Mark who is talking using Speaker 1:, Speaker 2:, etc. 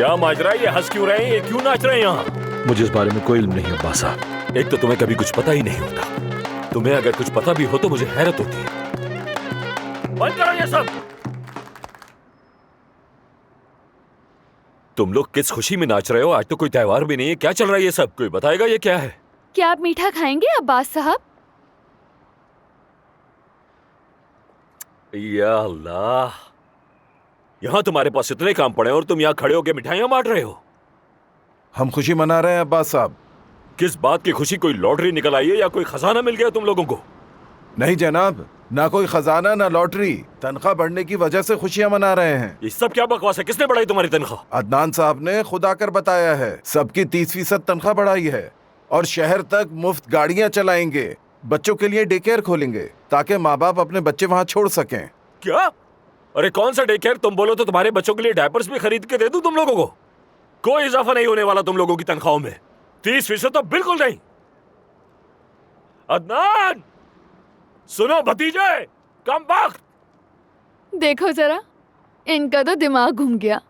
Speaker 1: क्या माजरा है? ये हंस क्यों रहे हैं? ये क्यों नाच रहे हैं यहाँ?
Speaker 2: मुझे इस बारे में कोई इल्म नहीं अब्बास साहब।
Speaker 1: एक तो तुम्हें कभी कुछ पता ही नहीं होता, तुम्हें अगर कुछ पता भी हो तो मुझे हैरत होती है। बंद करो ये सब। तुम लोग किस खुशी में नाच रहे हो? आज तो कोई त्योहार भी नहीं है। क्या चल रहा है ये सब? कोई बताएगा ये क्या है?
Speaker 3: क्या आप मीठा खाएंगे अब्बास साहब?
Speaker 1: या अल्लाह, यहाँ तुम्हारे पास इतने काम पड़े और तुम यहाँ खड़े होकर मिठाइयाँ बांट रहे हो।
Speaker 4: हम खुशी मना रहे हैं अब्बास साहब।
Speaker 1: किस बात की खुशी? कोई लॉटरी निकल आई है या कोई खजाना मिल गया तुम लोगों को?
Speaker 4: नहीं जनाब, ना कोई खजाना ना लॉटरी, तनख्वाह बढ़ने की वजह से खुशियां मना रहे हैं।
Speaker 1: ये सब क्या बकवास है? किसने बढ़ाई तुम्हारी तनख्वाह?
Speaker 4: अदनान साहब ने खुद आकर बताया है। सबकी 30% तनख्वाह बढ़ाई है और शहर तक मुफ्त गाड़ियां चलाएंगे। बच्चों के लिए डे केयर खोलेंगे ताकि माँ बाप अपने बच्चे वहाँ छोड़ सकें।
Speaker 1: क्या? अरे कौन सा डे केयर? तुम बोलो तो तुम्हारे बच्चों के लिए डायपर्स भी खरीद के दे दूं तुम लोगों को। कोई इजाफा नहीं होने वाला तुम लोगों की तनख्वाहों में। 30% तो बिल्कुल नहीं। अदनान, सुनो भतीजे, कम वक्त।
Speaker 3: देखो जरा, इनका तो दिमाग घूम गया।